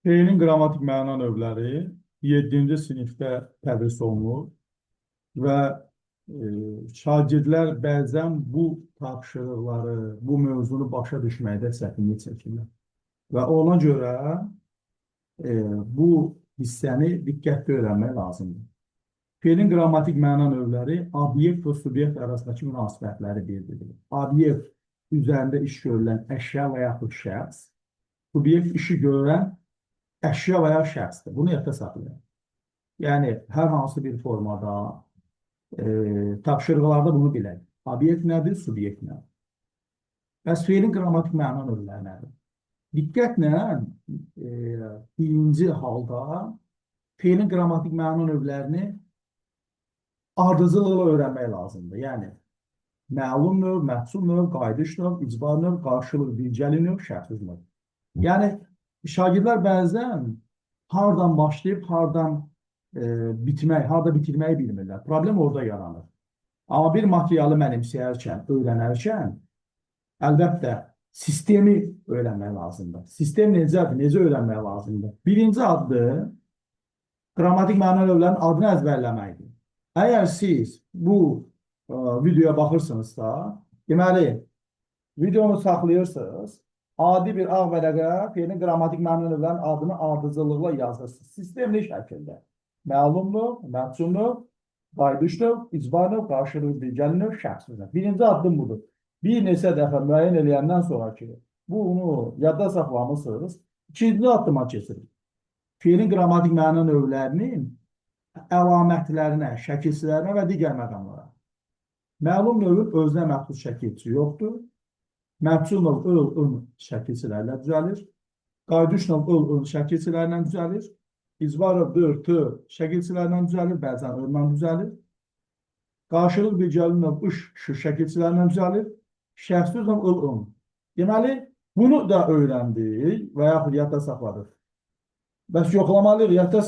Fe'nin qrammatik məna növləri 7-ci sinifdə tədris olunur və şagirdlər bəzən bu tapşırıqları, bu mövzunu başa düşməkdə çətinlik çəkirlər. Və ona görə bu hissəni diqqətli öyrənmək lazımdır. Fe'nin qrammatik məna növləri obyekt və subyekt arasındakı münasibətləri bildirir. Obyekt üzərində iş görülən əşya və yaxud şəxs, subyekt işi görən əşya və ya şəxsdir. Bunu yadda saxlayın. Yəni, hər hansı bir formada, tapşırıqlarda bunu bilək. Obyekt nədir, subyekt nədir? Bəs fe'nin qrammatik məna növləri nədir? Diqqətlə birinci halda fe'nin qrammatik məna növlərini ardıcıllıqla öyrənmək lazımdır. Yəni, məlum növ, məhsul növ, qayıdış növ, icbar növ, qarşılıq, bircəli növ, şərtsiz növ. Yəni, şagirdlər bəzən hardan başlayıb, hardan harda bitirməyi bilmirlər. Problem orada yaranır. Amma bir materialı mənimsəyərkən, öyrənərkən, əlbəttə, sistemi öyrənmək lazımdır. Sistem necədir, necə öyrənmək lazımdır? Birinci addır, qrammatik məna növlərinin adını əzbərləməkdir. Əgər siz bu videoya baxırsınızsa, deməli, videonu saxlayırsınız, adi bir ağ vərəqə fe'nin qrammatik məna növlərinin adını ardıcıllıqla yazırsınız. Sistemli şəkildə. Məlum növ, məhsul növ, qayıdış növ, icbar növ, qarşılıq, bircəli növ, şəxsiz növ. Birinci addım budur. Bir neçə dəfə müəyyən eləyəndən sonra ki, bunu yadda saxlamısınız, ikinci addıma keçirik. Fe'nin qrammatik məna növlərinin əlamətlərinə, şəkilçilərinə və digər məqamlara. Məlum növün özünə məxsus şəkilçisi yoxdur. Məhsul növ ıl-ın şəkilçilərlə düzəlir. Qayıdış növ ıl-ın şəkilçilərlə düzəlir. İcbar növ dır-tı şəkilçilərlə düzəlir, bəzən ı-la düzəlir. Qarşılıq bircəli növ ış-şı şəkilçilərlə düzəlir. Şəxsiz növ ıl-ın. Deməli, bunu da öyrəndik və yaxud yadda saxladıq. Bəs yoxlamalıyıq, yadda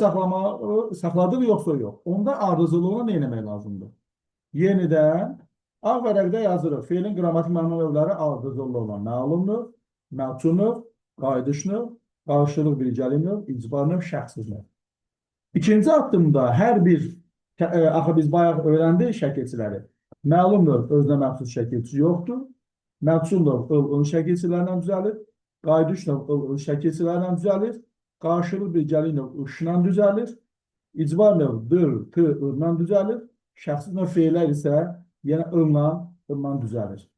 saxladıq yoxsa yox. Onda ardıcılığına nə etmək lazımdır? Yenidən ağ vərəqdə yazırıq. Fe'nin qrammatik məna növləri ardıcıllı olan məlum növ, məhsul növ, qayıdış növ, qarşılıq bircəli növ, icbar növ, şəxsiz növ. İkinci addımda hər bir, axı biz bayaq öyrəndik şəkilçiləri. Məlum növ özünə məxsus şəkilçisi yoxdur. Məhsul növ ıl-ın şəkilçilərlə düzəlir. Qayıdış növ ıl-ın şəkilçilərlə düzəlir. Qarşılıq bircəli növ ışla düzəlir. İcbar növ dır, tı, ırla düzəlir. Şəxsiz növ fe'lər isə yenə ınla düzəlir.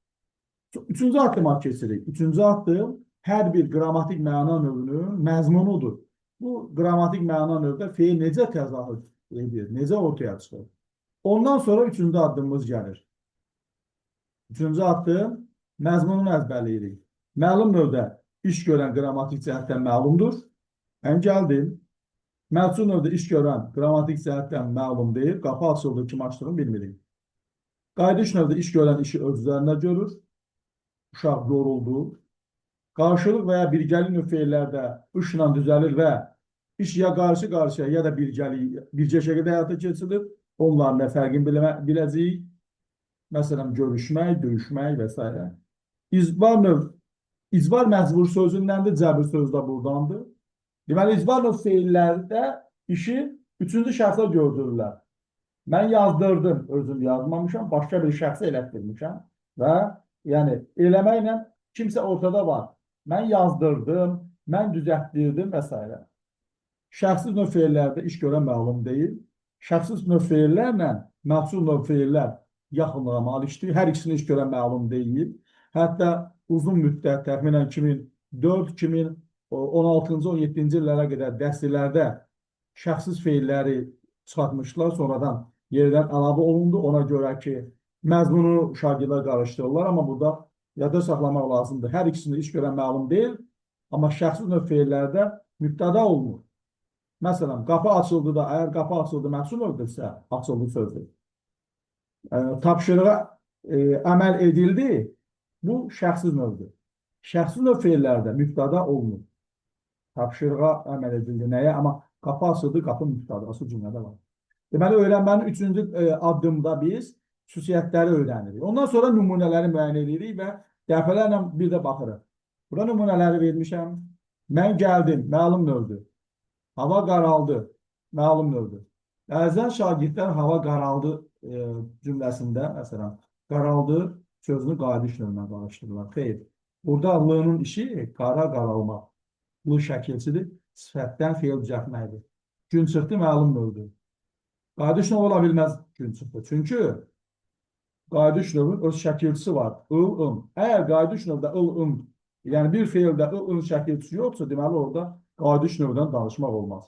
Üçüncü addıma keçirik. Üçüncü addım hər bir qrammatik məna növünün məzmunudur. Bu qrammatik məna növdə fe necə təzahür edir, necə ortaya çıxır? Ondan sonra üçüncü addımımız gəlir. Üçüncü addım məzmununu əzbərləyirik. Məlum növdə iş görən qrammatik cəhətdən məlumdur. Gəldim. Məhsul növdə iş görən qrammatik cəhətdən məlum deyil. Qapı açıldı, kim açdığını bilmirik. Qayıdış növdə iş görən işi öz üzərində görür. Uşaq yoruldu. Qarşılıq və ya birgəli növ fe'lərdə ışla düzəlir və iş ya qarşı-qarşıya ya da bircə şəkildə həyata keçirilir. Onların da fərqini biləcəyik. Məsələn, görüşmək, döyüşmək və s. İcbar növ, icbar məcbur sözündəndir, cəbir sözü də buradandır. Deməli, icbar növ fe'llərdə işi üçüncü şəxsə gördürürlər. Mən yazdırdım, özüm yazmamışam, başqa bir şəxsə elətdirmişəm və yəni eləməklə kimsə ortada var. Mən yazdırdım, mən düzəltdirdim və s. Şəxsiz növ fe'llərdə iş görən məlum deyil. Şəxsiz növ fe'llərlə məhsul növ fe'llər yaxınlığa malikdir. Hər ikisini iş görən məlum deyil. Hətta uzun müddət, təxminən 2004-2016-cı, 17-ci illərə qədər dərsliklərdə şəxsiz fe'lləri çıxartmışlar, sonradan yerdən əlavə olundu. Ona görə ki, məzmunu şagirdlər qarışdırırlar, amma burada yadda saxlamaq lazımdır. Hər ikisini iş görən məlum deyil, amma şəxsiz növ fe'llərdə mübtəda olunur. Məsələn, qapı açıldı da, əgər qapı açıldı, məhsul növdürsə, açıldı sözdür. Tapşırığa əməl edildi, bu şəxsiz növdür. Şəxsiz növ fe'llərdə mübtəda olunur. Tapşırığa əməl edildi nəyə? Amma qapı açıldı, qapı mübtəda, asıl cümlədə var. Deməli, öyrənmənin üçüncü addımda biz xüsusiyyətləri öyrənirik. Ondan sonra nümunələri müəyyən edirik və dəfələrlə bir də baxırıq. Burada nümunələri vermişəm. Mən gəldim, məlum növdür. Hava qaraldı. Məlum növdür. Bəzən şagirdlər hava qaraldı cümləsində, məsələn, qaraldı sözünü qayıdış növünə qarışdırırlar. Xeyr. Burada lının işi qara qaralmaq. L şəkilçidir. Sifətdən feil düzəltməkdir. Gün çıxdı məlum növdür. Qayıdış növü ola bilməz gün çıxdı. Çünki qayıdış növün öz şəkilçisi var. I-ın. Əgər qayıdış növdə I-ın, yəni bir feildə I-ın şəkilçisi yoxsa, deməli orada qayıdış növdən danışmaq olmaz.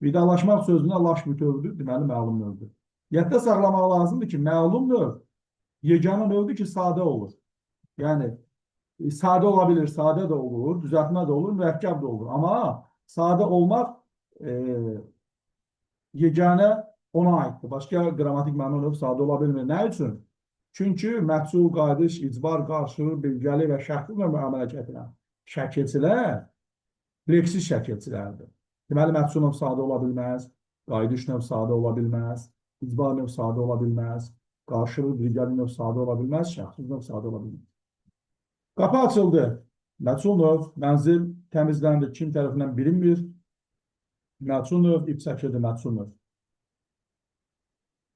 Vidalaşmaq sözünə laş bütövdür, deməli məlum növdür. Yadda saxlamaq lazımdır ki, məlum növ yeganə növdür ki, sadə olur. Yəni, sadə ola bilir, sadə də olur, düzəltmə də olur, mürəkkəb də olur. Amma sadə olmaq yeganə ona aiddir. Başqa qrammatik məna növ sadə ola bilmir. Nə üçün? Çünki məhsul, qayıdış, icbar, qarşılıq, bilgəli və şərtli növü əmələ gətirən şəkilçilər fleksiz şəkilçilərdir. Deməli, məhsul növ sadə ola bilməz, qayıdış növ sadə ola bilməz, icbar növ sadə ola bilməz, qarşılıq, bilgəli növ sadə ola bilməz, şərtli növ sadə ola bilməz. Qapı açıldı. Məhsul növ, mənzil təmizləndi, kim tərəfindən bilinmir. Məhsul növ, ip çəkildi, məhsul növ.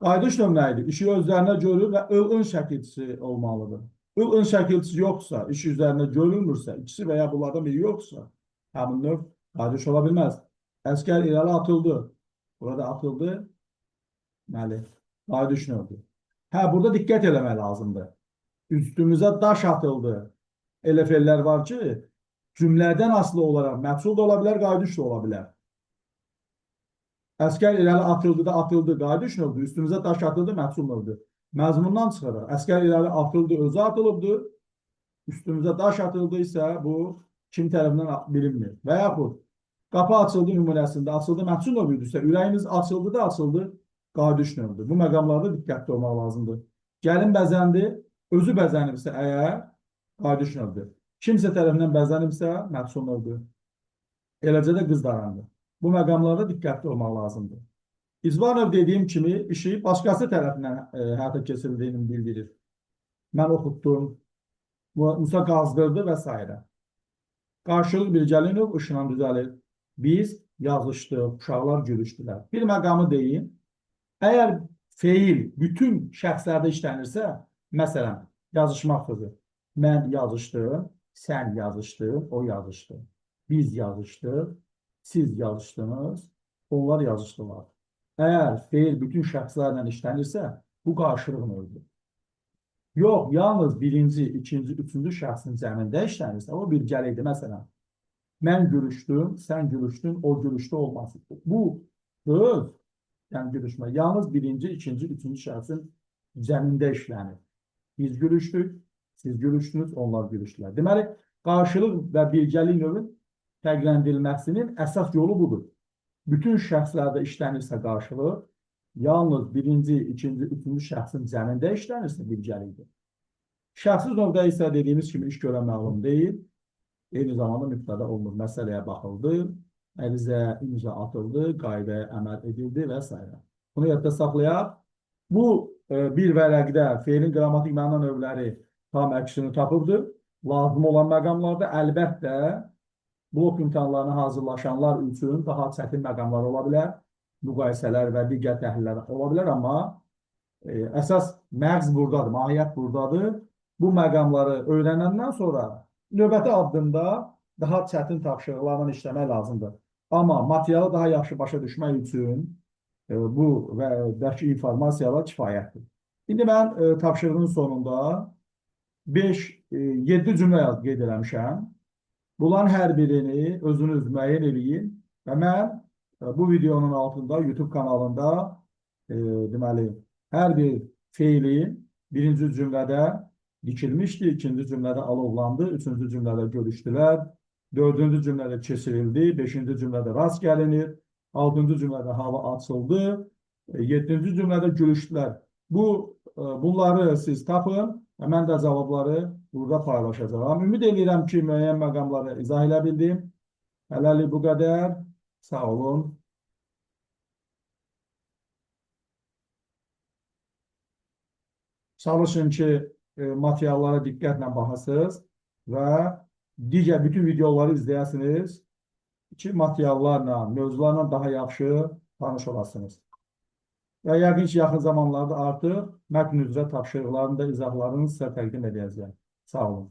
Qayıdış növ nə idi? İşi özlərinə görür və ıl-ın şəkilçisi olmalıdır. Il-ın şəkilçisi yoxsa, iş üzərində görülmürsə, ikisi və ya bunlardan biri yoxsa, həmin növ qayıdış ola bilməz. Əskər irəli atıldı. Burada atıldı. Deməli, qayıdış növdür. Hə, burada diqqət eləmək lazımdır. Üstümüzə daş atıldı. Elə feillər var ki, cümlədən asılı olaraq məhsul da ola bilər, qayıdış da ola bilər. Əskər irəli atıldı da atıldı, qayıdış növdür. Üstümüzə daş atıldı, məhsul növdür. Məzmundan çıxarır. Əskər irəli atıldı, özü atılıbdır. Üstümüzə daş atıldı isə bu kim tərəfindən bilinmir. Və yaxud qapı açıldı nümunəsində açıldı, məhsul növüdürsə, ürəyimiz açıldı da açıldı, qayıdış növdür. Bu məqamlarda diqqətli olmaq lazımdır. Gəlin bəzəndi, özü bəzənibsə əgər qayıdış növdür. Kimsə tərəfindən bəzənibsə məhsul növdür. Eləcə də qız darandır. Bu məqamlarda diqqətli olmaq lazımdır. İcbar növ dediyim kimi işi başqası tərəfindən həyata keçirildiyini bildirir. Mən oxutdum, Musa qazdırdı və s. Qarşılıq bilgəli növ ışınla düzəlir. Biz yazışdıq, uşaqlar gülüşdülər. Bir məqamı deyim. Əgər feil bütün şəxslərdə işlənirsə, məsələn, yazışmaq sözü. Mən yazışdım, sən yazışdın, o yazışdı. Biz yazışdıq, siz yazışdınız, onlar yazışdılar. Əgər feil bütün şəxslərlə işlənirsə, bu qarşılıq növdür. Yox, yalnız birinci, ikinci, üçüncü şəxsin cəmində işlənirsə, o bir gəliydi. Məsələn, mən gülüşdüm, sən gülüşdün, o gülüşdü olmaz. Bu söz, yəni gülüşmə, yalnız birinci, ikinci, üçüncü şəxsin cəmində işlənir. Biz gülüşdük, siz gülüşdünüz, onlar gülüşdülər. Deməli, qarşılıq və bilgəlik növün fərqləndirilməsinin əsas yolu budur. Bütün şəxslərdə işlənirsə qarşılıq, yalnız birinci, ikinci, üçüncü şəxsin cəmində işlənirsə bilgəlikdir. Şəxsiz növdə isə dediyimiz kimi iş görən məlum deyil, eyni zamanda mübtəda olunur, məsələyə baxıldı, ərizə imza atıldı, qaydaya əməl edildi və s. Bunu yadda saxlayaq. Bu bir vərəqdə feilin qrammatik məna növləri tam əksini tapıbdır. Lazım olan məqamlarda əlbəttə blok imtahanlarına hazırlaşanlar üçün daha çətin məqamlar ola bilər, müqayisələr və digər təhlillər ola bilər, amma əsas məğz buradadır, mahiyyət buradadır. Bu məqamları öyrənəndən sonra növbəti addımda daha çətin tapşırıqlarla işləmək lazımdır. Amma materialı daha yaxşı başa düşmək üçün bu və dəki informasiyalar kifayətdir. İndi mən tapşırığın sonunda 5-7 cümlə qeyd eləmişəm. Bunların hər birini özünüz müəyyən edin və mən bu videonun altında YouTube kanalında deməli, hər bir feili birinci cümlədə dikilmişdi, ikinci cümlədə alovlandı, üçüncü cümlədə görüşdülər, dördüncü cümlədə keçirildi, beşinci cümlədə rast gəlinir, altıncı cümlədə hava açıldı, yeddinci cümlədə gülüşdülər. Bunları siz tapın və mən də cavabları burada paylaşacağım. Ümid edirəm ki, müəyyən məqamları izah elə bildim. Hələlik bu qədər. Sağ olun. Çalışın ki, materiallara diqqətlə baxasınız və digər bütün videoları izləyəsiniz. ki, materiallarla, mövzularla daha yaxşı tanış olasınız. Və yəqin ki, yaxın zamanlarda artıq mətn üzrə tapşırıqların da izahlarını sizə təqdim edəcəyəm. Sağ olun.